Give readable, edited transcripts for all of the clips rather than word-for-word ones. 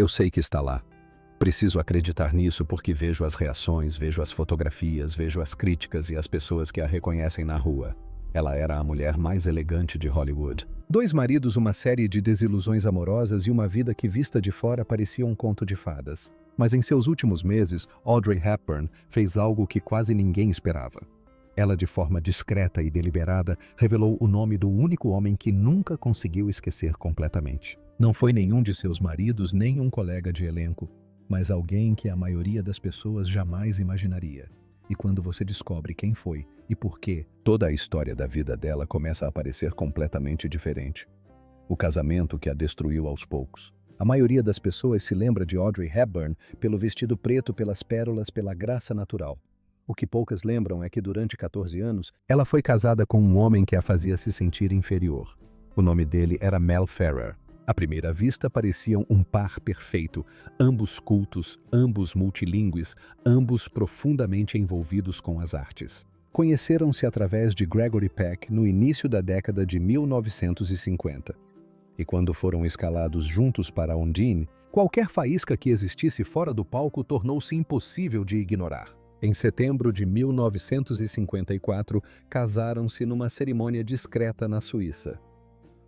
Eu sei que está lá. Preciso acreditar nisso porque vejo as reações, vejo as fotografias, vejo as críticas e as pessoas que a reconhecem na rua. Ela era a mulher mais elegante de Hollywood. 2 maridos, uma série de desilusões amorosas e uma vida que, vista de fora, parecia um conto de fadas. Mas em seus últimos meses, Audrey Hepburn fez algo que quase ninguém esperava. Ela, de forma discreta e deliberada, revelou o nome do único homem que nunca conseguiu esquecer completamente. Não foi nenhum de seus maridos, nem um colega de elenco, mas alguém que a maioria das pessoas jamais imaginaria. E quando você descobre quem foi e por quê, toda a história da vida dela começa a parecer completamente diferente. O casamento que a destruiu aos poucos. A maioria das pessoas se lembra de Audrey Hepburn pelo vestido preto, pelas pérolas, pela graça natural. O que poucas lembram é que durante 14 anos, ela foi casada com um homem que a fazia se sentir inferior. O nome dele era Mel Ferrer. À primeira vista, pareciam um par perfeito, ambos cultos, ambos multilingües, ambos profundamente envolvidos com as artes. Conheceram-se através de Gregory Peck no início da década de 1950. E quando foram escalados juntos para Undine, qualquer faísca que existisse fora do palco tornou-se impossível de ignorar. Em setembro de 1954, casaram-se numa cerimônia discreta na Suíça.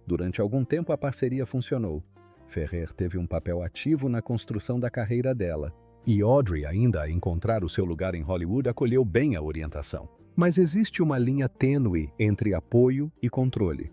Durante algum tempo a parceria funcionou. Ferrer teve um papel ativo na construção da carreira dela. E Audrey, ainda a encontrar o seu lugar em Hollywood, acolheu bem a orientação. Mas existe uma linha tênue entre apoio e controle.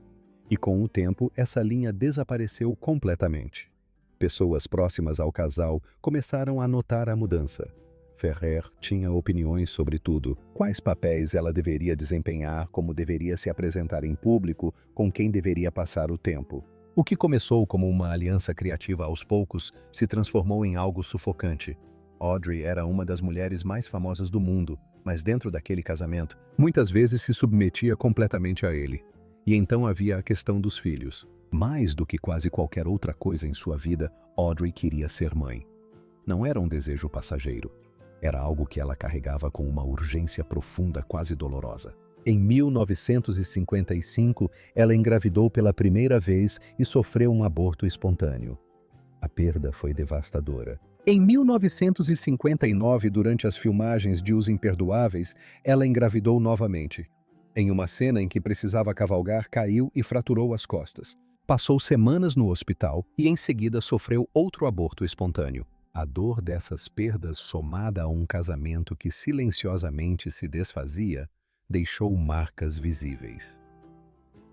E com o tempo, essa linha desapareceu completamente. Pessoas próximas ao casal começaram a notar a mudança. Ferrer tinha opiniões sobre tudo. Quais papéis ela deveria desempenhar, como deveria se apresentar em público, com quem deveria passar o tempo. O que começou como uma aliança criativa aos poucos se transformou em algo sufocante. Audrey era uma das mulheres mais famosas do mundo, mas dentro daquele casamento, muitas vezes se submetia completamente a ele. E então havia a questão dos filhos. Mais do que quase qualquer outra coisa em sua vida, Audrey queria ser mãe. Não era um desejo passageiro. Era algo que ela carregava com uma urgência profunda, quase dolorosa. Em 1955, ela engravidou pela primeira vez e sofreu um aborto espontâneo. A perda foi devastadora. Em 1959, durante as filmagens de Os Imperdoáveis, ela engravidou novamente. Em uma cena em que precisava cavalgar, caiu e fraturou as costas. Passou semanas no hospital e em seguida sofreu outro aborto espontâneo. A dor dessas perdas, somada a um casamento que silenciosamente se desfazia, deixou marcas visíveis.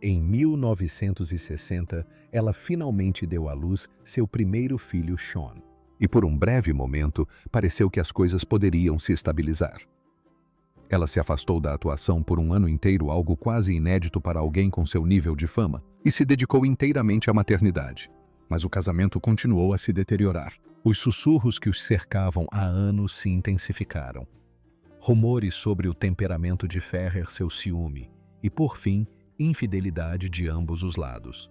Em 1960, ela finalmente deu à luz seu primeiro filho, Sean. E por um breve momento, pareceu que as coisas poderiam se estabilizar. Ela se afastou da atuação por um ano inteiro, algo quase inédito para alguém com seu nível de fama, e se dedicou inteiramente à maternidade. Mas o casamento continuou a se deteriorar. Os sussurros que os cercavam há anos se intensificaram. Rumores sobre o temperamento de Ferrer, seu ciúme, e, por fim, infidelidade de ambos os lados.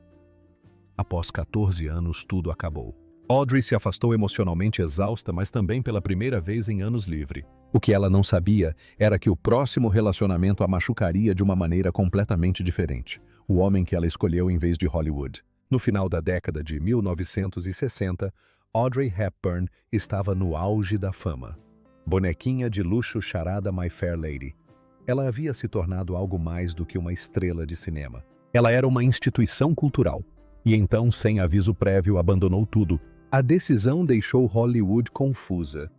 Após 14 anos, tudo acabou. Audrey se afastou emocionalmente exausta, mas também pela primeira vez em anos livre. O que ela não sabia era que o próximo relacionamento a machucaria de uma maneira completamente diferente. O homem que ela escolheu em vez de Hollywood. No final da década de 1960, Audrey Hepburn estava no auge da fama. Bonequinha de luxo charada My Fair Lady. Ela havia se tornado algo mais do que uma estrela de cinema. Ela era uma instituição cultural. E então, sem aviso prévio, abandonou tudo. A decisão deixou Hollywood confusa.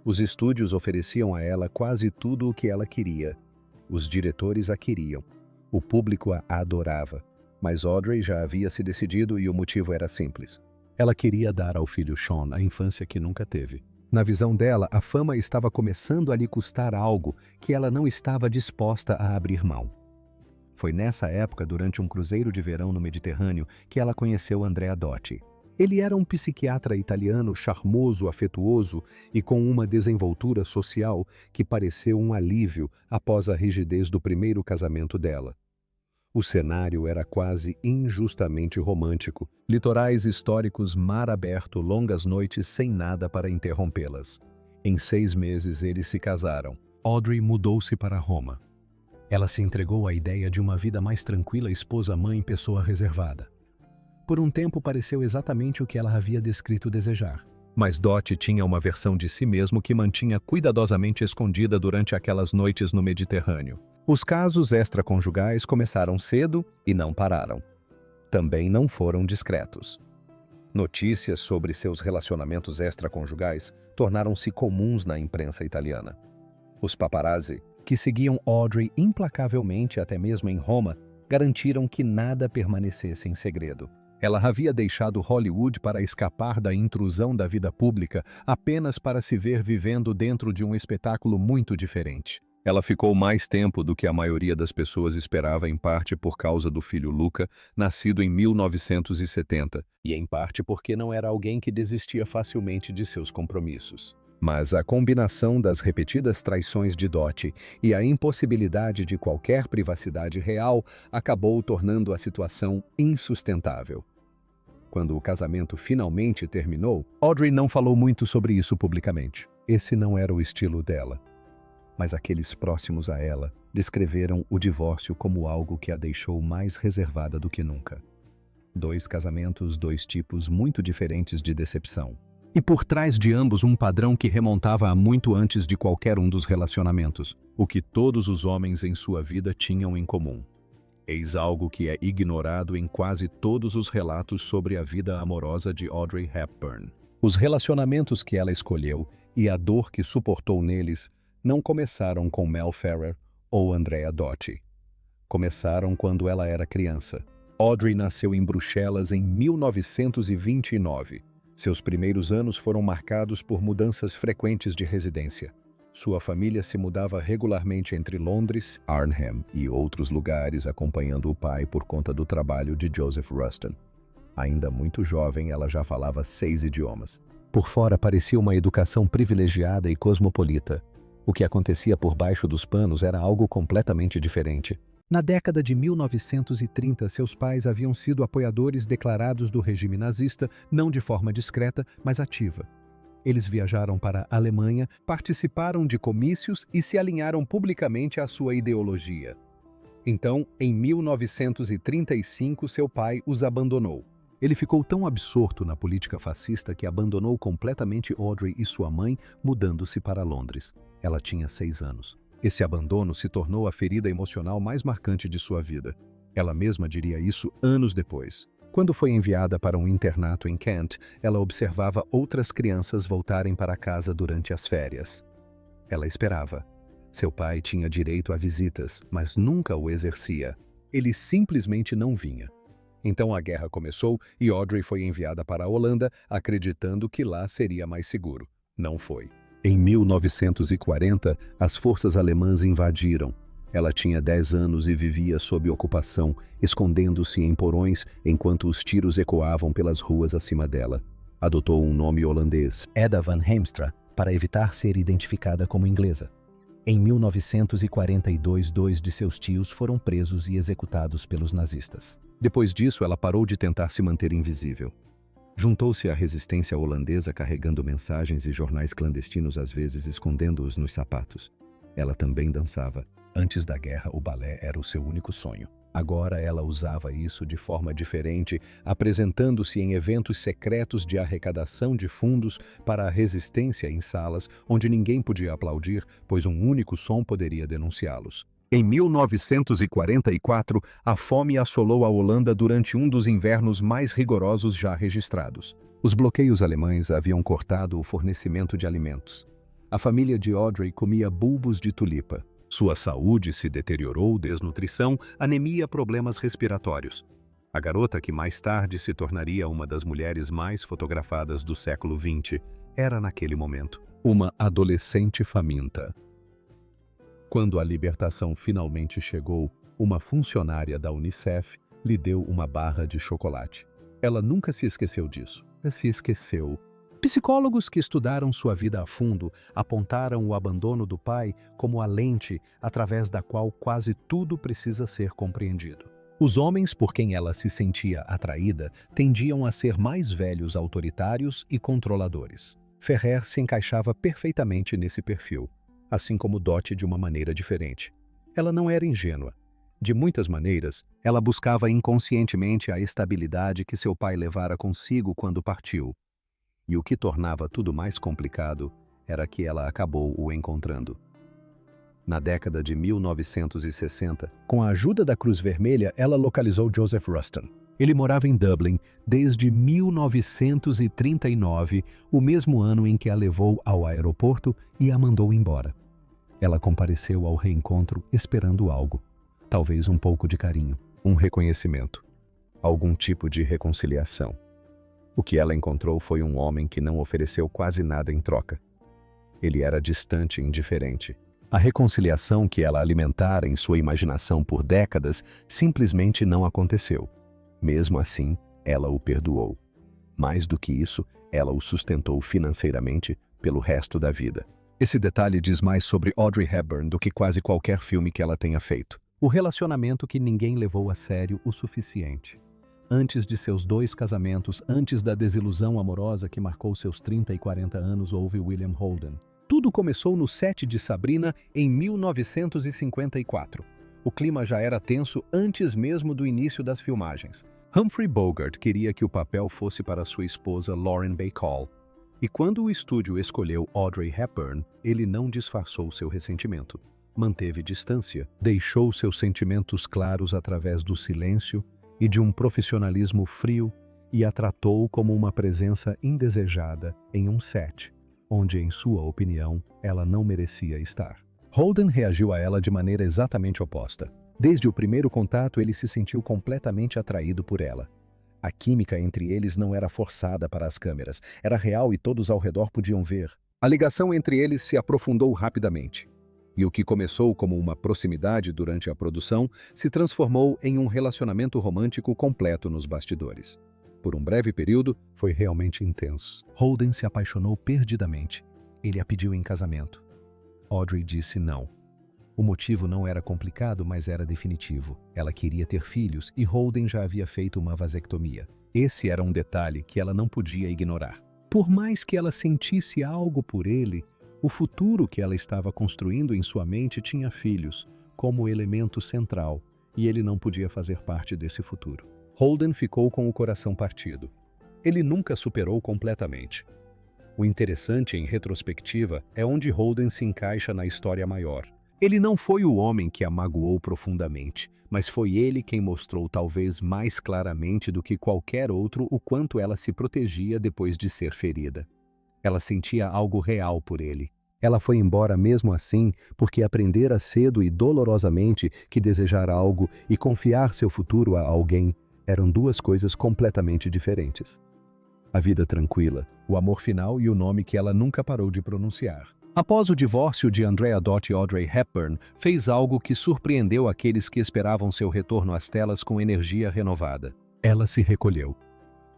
Os estúdios ofereciam a ela quase tudo o que ela queria. Os diretores a queriam. O público a adorava. Mas Audrey já havia se decidido e o motivo era simples. Ela queria dar ao filho Sean a infância que nunca teve. Na visão dela, a fama estava começando a lhe custar algo que ela não estava disposta a abrir mão. Foi nessa época, durante um cruzeiro de verão no Mediterrâneo, que ela conheceu Andrea Dotti. Ele era um psiquiatra italiano charmoso, afetuoso e com uma desenvoltura social que pareceu um alívio após a rigidez do primeiro casamento dela. O cenário era quase injustamente romântico. Litorais históricos, mar aberto, longas noites sem nada para interrompê-las. Em 6 meses eles se casaram. Audrey mudou-se para Roma. Ela se entregou à ideia de uma vida mais tranquila, esposa-mãe, pessoa reservada. Por um tempo pareceu exatamente o que ela havia descrito desejar. Mas Dottie tinha uma versão de si mesmo que mantinha cuidadosamente escondida durante aquelas noites no Mediterrâneo. Os casos extraconjugais começaram cedo e não pararam. Também não foram discretos. Notícias sobre seus relacionamentos extraconjugais tornaram-se comuns na imprensa italiana. Os paparazzi, que seguiam Audrey implacavelmente até mesmo em Roma, garantiram que nada permanecesse em segredo. Ela havia deixado Hollywood para escapar da intrusão da vida pública apenas para se ver vivendo dentro de um espetáculo muito diferente. Ela ficou mais tempo do que a maioria das pessoas esperava, em parte por causa do filho Luca, nascido em 1970, e em parte porque não era alguém que desistia facilmente de seus compromissos. Mas a combinação das repetidas traições de Dottie e a impossibilidade de qualquer privacidade real acabou tornando a situação insustentável. Quando o casamento finalmente terminou, Audrey não falou muito sobre isso publicamente. Esse não era o estilo dela. Mas aqueles próximos a ela descreveram o divórcio como algo que a deixou mais reservada do que nunca. 2 casamentos, 2 tipos muito diferentes de decepção. E por trás de ambos um padrão que remontava a muito antes de qualquer um dos relacionamentos, o que todos os homens em sua vida tinham em comum. Eis algo que é ignorado em quase todos os relatos sobre a vida amorosa de Audrey Hepburn. Os relacionamentos que ela escolheu e a dor que suportou neles não começaram com Mel Ferrer ou Andrea Dottie. Começaram quando ela era criança. Audrey nasceu em Bruxelas em 1929. Seus primeiros anos foram marcados por mudanças frequentes de residência. Sua família se mudava regularmente entre Londres, Arnhem e outros lugares, acompanhando o pai por conta do trabalho de Joseph Ruston. Ainda muito jovem, ela já falava 6 idiomas. Por fora parecia uma educação privilegiada e cosmopolita. O que acontecia por baixo dos panos era algo completamente diferente. Na década de 1930, seus pais haviam sido apoiadores declarados do regime nazista, não de forma discreta, mas ativa. Eles viajaram para a Alemanha, participaram de comícios e se alinharam publicamente à sua ideologia. Então, em 1935, seu pai os abandonou. Ele ficou tão absorto na política fascista que abandonou completamente Audrey e sua mãe, mudando-se para Londres. Ela tinha 6 anos. Esse abandono se tornou a ferida emocional mais marcante de sua vida. Ela mesma diria isso anos depois. Quando foi enviada para um internato em Kent, ela observava outras crianças voltarem para casa durante as férias. Ela esperava. Seu pai tinha direito a visitas, mas nunca o exercia. Ele simplesmente não vinha. Então a guerra começou e Audrey foi enviada para a Holanda, acreditando que lá seria mais seguro. Não foi. Em 1940, as forças alemãs invadiram. Ela tinha 10 anos e vivia sob ocupação, escondendo-se em porões enquanto os tiros ecoavam pelas ruas acima dela. Adotou um nome holandês, Edda van Heemstra, para evitar ser identificada como inglesa. Em 1942, 2 de seus tios foram presos e executados pelos nazistas. Depois disso, ela parou de tentar se manter invisível. Juntou-se à resistência holandesa carregando mensagens e jornais clandestinos, às vezes escondendo-os nos sapatos. Ela também dançava. Antes da guerra, o balé era o seu único sonho. Agora ela usava isso de forma diferente, apresentando-se em eventos secretos de arrecadação de fundos para a resistência em salas onde ninguém podia aplaudir, pois um único som poderia denunciá-los. Em 1944, a fome assolou a Holanda durante um dos invernos mais rigorosos já registrados. Os bloqueios alemães haviam cortado o fornecimento de alimentos. A família de Audrey comia bulbos de tulipa. Sua saúde se deteriorou, desnutrição, anemia, problemas respiratórios. A garota, que mais tarde se tornaria uma das mulheres mais fotografadas do século XX, era naquele momento uma adolescente faminta. Quando a libertação finalmente chegou, uma funcionária da Unicef lhe deu uma barra de chocolate. Ela nunca se esqueceu disso. Se esqueceu. Psicólogos que estudaram sua vida a fundo apontaram o abandono do pai como a lente através da qual quase tudo precisa ser compreendido. Os homens por quem ela se sentia atraída tendiam a ser mais velhos, autoritários e controladores. Ferrer se encaixava perfeitamente nesse perfil, assim como Dottie de uma maneira diferente. Ela não era ingênua. De muitas maneiras, ela buscava inconscientemente a estabilidade que seu pai levara consigo quando partiu. E o que tornava tudo mais complicado era que ela acabou o encontrando. Na década de 1960, com a ajuda da Cruz Vermelha, ela localizou Joseph Ruston. Ele morava em Dublin desde 1939, o mesmo ano em que a levou ao aeroporto e a mandou embora. Ela compareceu ao reencontro esperando algo. Talvez um pouco de carinho, um reconhecimento, algum tipo de reconciliação. O que ela encontrou foi um homem que não ofereceu quase nada em troca. Ele era distante e indiferente. A reconciliação que ela alimentara em sua imaginação por décadas simplesmente não aconteceu. Mesmo assim, ela o perdoou. Mais do que isso, ela o sustentou financeiramente pelo resto da vida. Esse detalhe diz mais sobre Audrey Hepburn do que quase qualquer filme que ela tenha feito. O relacionamento que ninguém levou a sério o suficiente. Antes de seus 2 casamentos, antes da desilusão amorosa que marcou seus 30 e 40 anos, houve William Holden. Tudo começou no set de Sabrina em 1954. O clima já era tenso antes mesmo do início das filmagens. Humphrey Bogart queria que o papel fosse para sua esposa Lauren Bacall. E quando o estúdio escolheu Audrey Hepburn, ele não disfarçou seu ressentimento. Manteve distância, deixou seus sentimentos claros através do silêncio e de um profissionalismo frio e a tratou como uma presença indesejada em um set, onde, em sua opinião, ela não merecia estar. Holden reagiu a ela de maneira exatamente oposta. Desde o primeiro contato, ele se sentiu completamente atraído por ela. A química entre eles não era forçada para as câmeras, era real e todos ao redor podiam ver. A ligação entre eles se aprofundou rapidamente. E o que começou como uma proximidade durante a produção se transformou em um relacionamento romântico completo nos bastidores. Por um breve período, foi realmente intenso. Holden se apaixonou perdidamente. Ele a pediu em casamento. Audrey disse não. O motivo não era complicado, mas era definitivo. Ela queria ter filhos e Holden já havia feito uma vasectomia. Esse era um detalhe que ela não podia ignorar. Por mais que ela sentisse algo por ele, o futuro que ela estava construindo em sua mente tinha filhos, como elemento central, e ele não podia fazer parte desse futuro. Holden ficou com o coração partido. Ele nunca superou completamente. O interessante em retrospectiva é onde Holden se encaixa na história maior. Ele não foi o homem que a magoou profundamente, mas foi ele quem mostrou talvez mais claramente do que qualquer outro o quanto ela se protegia depois de ser ferida. Ela sentia algo real por ele. Ela foi embora mesmo assim porque aprendera cedo e dolorosamente que desejar algo e confiar seu futuro a alguém eram 2 coisas completamente diferentes. A vida tranquila, o amor final e o nome que ela nunca parou de pronunciar. Após o divórcio de Andrea Dott e Audrey Hepburn, fez algo que surpreendeu aqueles que esperavam seu retorno às telas com energia renovada. Ela se recolheu.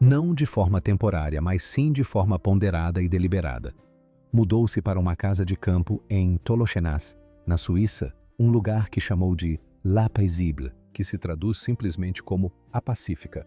Não de forma temporária, mas sim de forma ponderada e deliberada. Mudou-se para uma casa de campo em Tolochenaz, na Suíça, um lugar que chamou de La Paisible, que se traduz simplesmente como a Pacífica.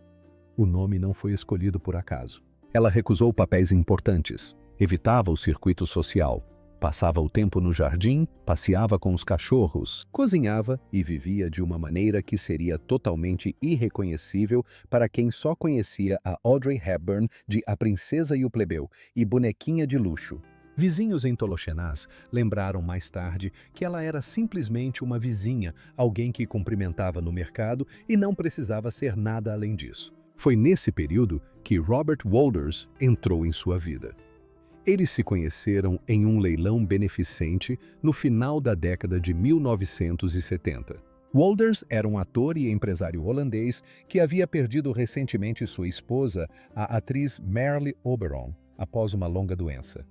O nome não foi escolhido por acaso. Ela recusou papéis importantes, evitava o circuito social, passava o tempo no jardim, passeava com os cachorros, cozinhava e vivia de uma maneira que seria totalmente irreconhecível para quem só conhecia a Audrey Hepburn de A Princesa e o Plebeu e Bonequinha de Luxo. Vizinhos em Tolochenaz lembraram mais tarde que ela era simplesmente uma vizinha, alguém que cumprimentava no mercado e não precisava ser nada além disso. Foi nesse período que Robert Wolders entrou em sua vida. Eles se conheceram em um leilão beneficente no final da década de 1970. Wolders era um ator e empresário holandês que havia perdido recentemente sua esposa, a atriz Marly Oberon, após uma longa doença.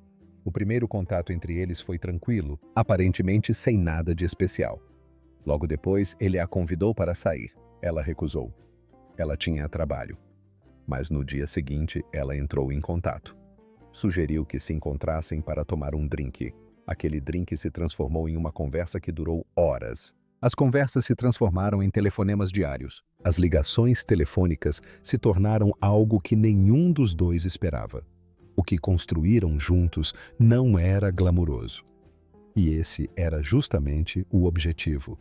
O primeiro contato entre eles foi tranquilo, aparentemente sem nada de especial. Logo depois, ele a convidou para sair. Ela recusou. Ela tinha trabalho. Mas no dia seguinte, ela entrou em contato. Sugeriu que se encontrassem para tomar um drink. Aquele drink se transformou em uma conversa que durou horas. As conversas se transformaram em telefonemas diários. As ligações telefônicas se tornaram algo que nenhum dos dois esperava. O que construíram juntos não era glamuroso. E esse era justamente o objetivo.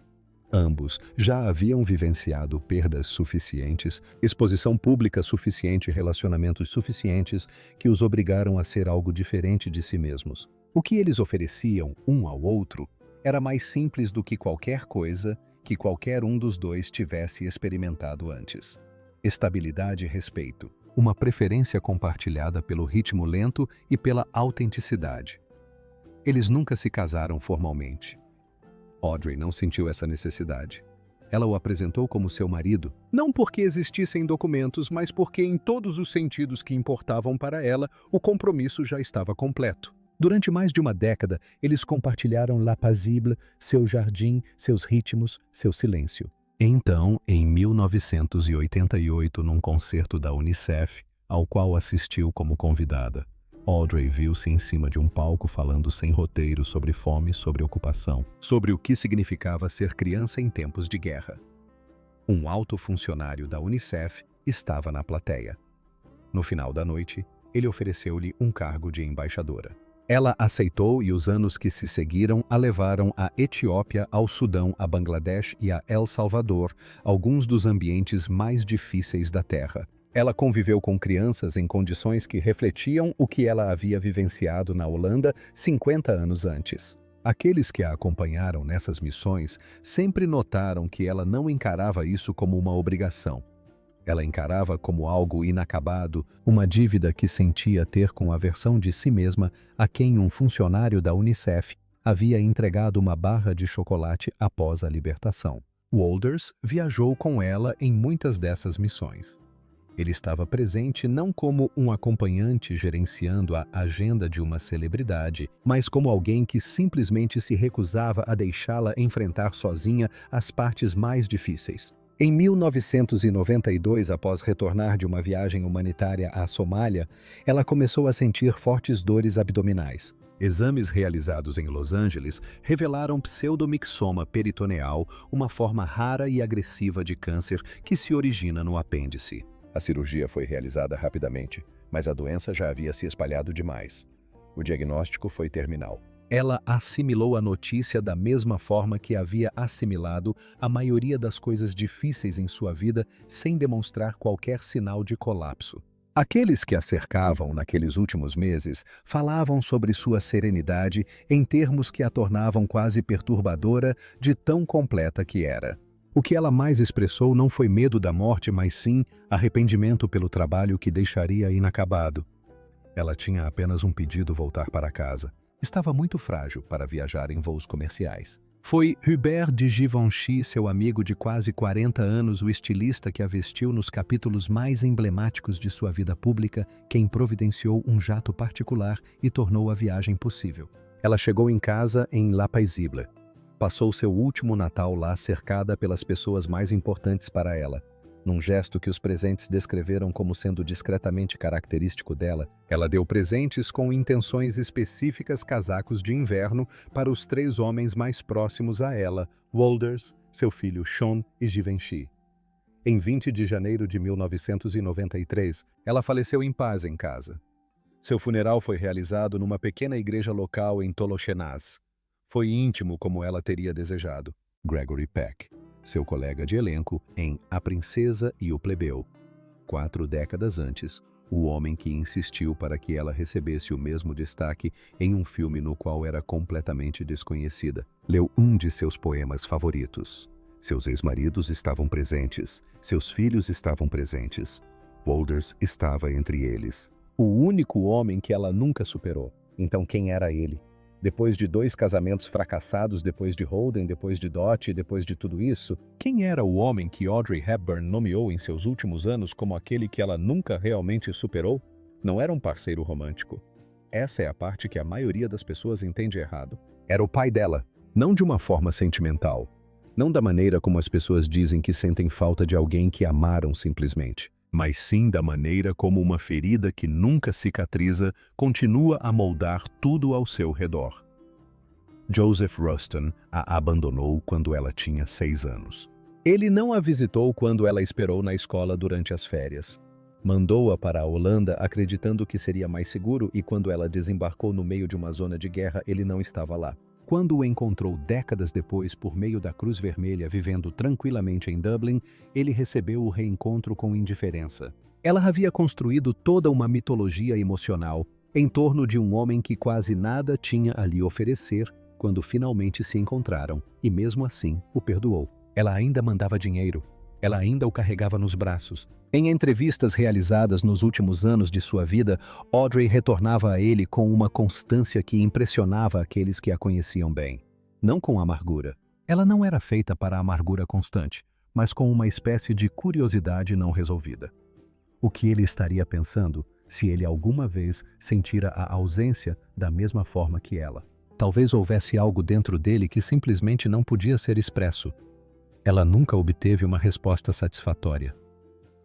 Ambos já haviam vivenciado perdas suficientes, exposição pública suficiente e relacionamentos suficientes que os obrigaram a ser algo diferente de si mesmos. O que eles ofereciam um ao outro era mais simples do que qualquer coisa que qualquer um dos dois tivesse experimentado antes. Estabilidade e respeito, uma preferência compartilhada pelo ritmo lento e pela autenticidade. Eles nunca se casaram formalmente. Audrey não sentiu essa necessidade. Ela o apresentou como seu marido, não porque existissem documentos, mas porque, em todos os sentidos que importavam para ela, o compromisso já estava completo. Durante mais de uma década, eles compartilharam La Paisible, seu jardim, seus ritmos, seu silêncio. Então, em 1988, num concerto da Unicef, ao qual assistiu como convidada, Audrey viu-se em cima de um palco falando sem roteiro sobre fome, sobre ocupação, sobre o que significava ser criança em tempos de guerra. Um alto funcionário da Unicef estava na plateia. No final da noite, ele ofereceu-lhe um cargo de embaixadora. Ela aceitou e os anos que se seguiram a levaram à Etiópia, ao Sudão, a Bangladesh e a El Salvador, alguns dos ambientes mais difíceis da Terra. Ela conviveu com crianças em condições que refletiam o que ela havia vivenciado na Holanda 50 anos antes. Aqueles que a acompanharam nessas missões sempre notaram que ela não encarava isso como uma obrigação. Ela encarava como algo inacabado, uma dívida que sentia ter com a versão de si mesma a quem um funcionário da Unicef havia entregado uma barra de chocolate após a libertação. Wolders viajou com ela em muitas dessas missões. Ele estava presente não como um acompanhante gerenciando a agenda de uma celebridade, mas como alguém que simplesmente se recusava a deixá-la enfrentar sozinha as partes mais difíceis. Em 1992, após retornar de uma viagem humanitária à Somália, ela começou a sentir fortes dores abdominais. Exames realizados em Los Angeles revelaram pseudomixoma peritoneal, uma forma rara e agressiva de câncer que se origina no apêndice. A cirurgia foi realizada rapidamente, mas a doença já havia se espalhado demais. O diagnóstico foi terminal. Ela assimilou a notícia da mesma forma que havia assimilado a maioria das coisas difíceis em sua vida sem demonstrar qualquer sinal de colapso. Aqueles que a cercavam naqueles últimos meses falavam sobre sua serenidade em termos que a tornavam quase perturbadora de tão completa que era. O que ela mais expressou não foi medo da morte, mas sim arrependimento pelo trabalho que deixaria inacabado. Ela tinha apenas um pedido: voltar para casa. Estava muito frágil para viajar em voos comerciais. Foi Hubert de Givenchy, seu amigo de quase 40 anos, o estilista que a vestiu nos capítulos mais emblemáticos de sua vida pública, quem providenciou um jato particular e tornou a viagem possível. Ela chegou em casa em La Paisible. Passou seu último Natal lá cercada pelas pessoas mais importantes para ela. Num gesto que os presentes descreveram como sendo discretamente característico dela, ela deu presentes com intenções específicas, casacos de inverno, para os 3 homens mais próximos a ela, Wolders, seu filho Sean e Givenchy. Em 20 de janeiro de 1993, ela faleceu em paz em casa. Seu funeral foi realizado numa pequena igreja local em Tolochenaz. Foi íntimo como ela teria desejado. Gregory Peck, seu colega de elenco em A Princesa e o Plebeu. 4 décadas antes, o homem que insistiu para que ela recebesse o mesmo destaque em um filme no qual era completamente desconhecida. Leu um de seus poemas favoritos. Seus ex-maridos estavam presentes, seus filhos estavam presentes. Wolders estava entre eles. O único homem que ela nunca superou. Então quem era ele? Depois de 2 casamentos fracassados, depois de Holden, depois de Dottie, depois de tudo isso, quem era o homem que Audrey Hepburn nomeou em seus últimos anos como aquele que ela nunca realmente superou? Não era um parceiro romântico. Essa é a parte que a maioria das pessoas entende errado. Era o pai dela, não de uma forma sentimental. Não da maneira como as pessoas dizem que sentem falta de alguém que amaram simplesmente, mas sim da maneira como uma ferida que nunca cicatriza continua a moldar tudo ao seu redor. Joseph Ruston a abandonou quando ela tinha 6 anos. Ele não a visitou quando ela esperou na escola durante as férias. Mandou-a para a Holanda acreditando que seria mais seguro e quando ela desembarcou no meio de uma zona de guerra, ele não estava lá. Quando o encontrou décadas depois por meio da Cruz Vermelha vivendo tranquilamente em Dublin, ele recebeu o reencontro com indiferença. Ela havia construído toda uma mitologia emocional em torno de um homem que quase nada tinha a lhe oferecer quando finalmente se encontraram, e mesmo assim o perdoou. Ela ainda mandava dinheiro. Ela ainda o carregava nos braços. Em entrevistas realizadas nos últimos anos de sua vida, Audrey retornava a ele com uma constância que impressionava aqueles que a conheciam bem. Não com amargura. Ela não era feita para a amargura constante, mas com uma espécie de curiosidade não resolvida. O que ele estaria pensando se ele alguma vez sentira a ausência da mesma forma que ela? Talvez houvesse algo dentro dele que simplesmente não podia ser expresso. Ela nunca obteve uma resposta satisfatória.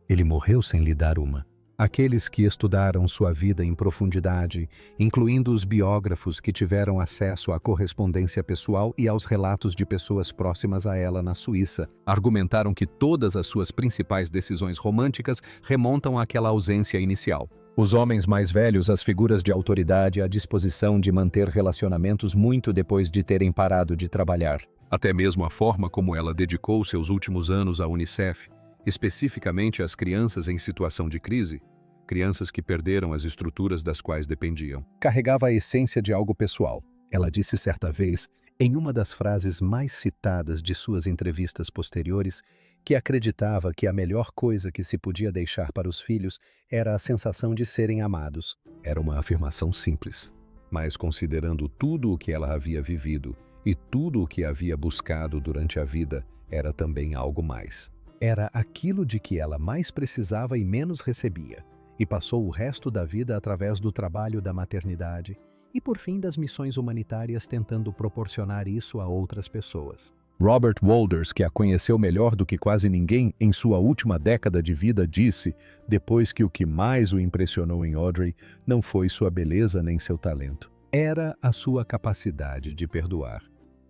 Ele morreu sem lhe dar uma. Aqueles que estudaram sua vida em profundidade, incluindo os biógrafos que tiveram acesso à correspondência pessoal e aos relatos de pessoas próximas a ela na Suíça, argumentaram que todas as suas principais decisões românticas remontam àquela ausência inicial. Os homens mais velhos, as figuras de autoridade, a disposição de manter relacionamentos muito depois de terem parado de trabalhar. Até mesmo a forma como ela dedicou seus últimos anos à UNICEF, especificamente às crianças em situação de crise, crianças que perderam as estruturas das quais dependiam. Carregava a essência de algo pessoal. Ela disse certa vez, em uma das frases mais citadas de suas entrevistas posteriores, que acreditava que a melhor coisa que se podia deixar para os filhos era a sensação de serem amados. Era uma afirmação simples, mas considerando tudo o que ela havia vivido e tudo o que havia buscado durante a vida, era também algo mais. Era aquilo de que ela mais precisava e menos recebia, e passou o resto da vida através do trabalho da maternidade e, por fim, das missões humanitárias tentando proporcionar isso a outras pessoas. Robert Wolders, que a conheceu melhor do que quase ninguém em sua última década de vida, disse, depois que o que mais o impressionou em Audrey não foi sua beleza nem seu talento. Era a sua capacidade de perdoar.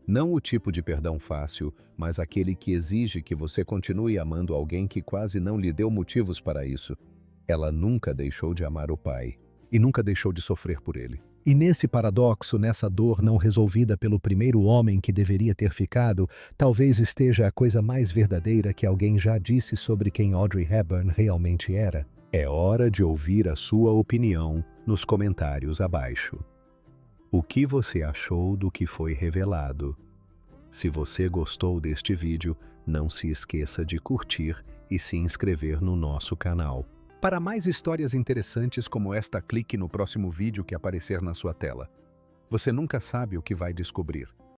Não o tipo de perdão fácil, mas aquele que exige que você continue amando alguém que quase não lhe deu motivos para isso. Ela nunca deixou de amar o pai, e nunca deixou de sofrer por ele. E nesse paradoxo, nessa dor não resolvida pelo primeiro homem que deveria ter ficado, talvez esteja a coisa mais verdadeira que alguém já disse sobre quem Audrey Hepburn realmente era. É hora de ouvir a sua opinião nos comentários abaixo. O que você achou do que foi revelado? Se você gostou deste vídeo, não se esqueça de curtir e se inscrever no nosso canal. Para mais histórias interessantes como esta, clique no próximo vídeo que aparecer na sua tela. Você nunca sabe o que vai descobrir.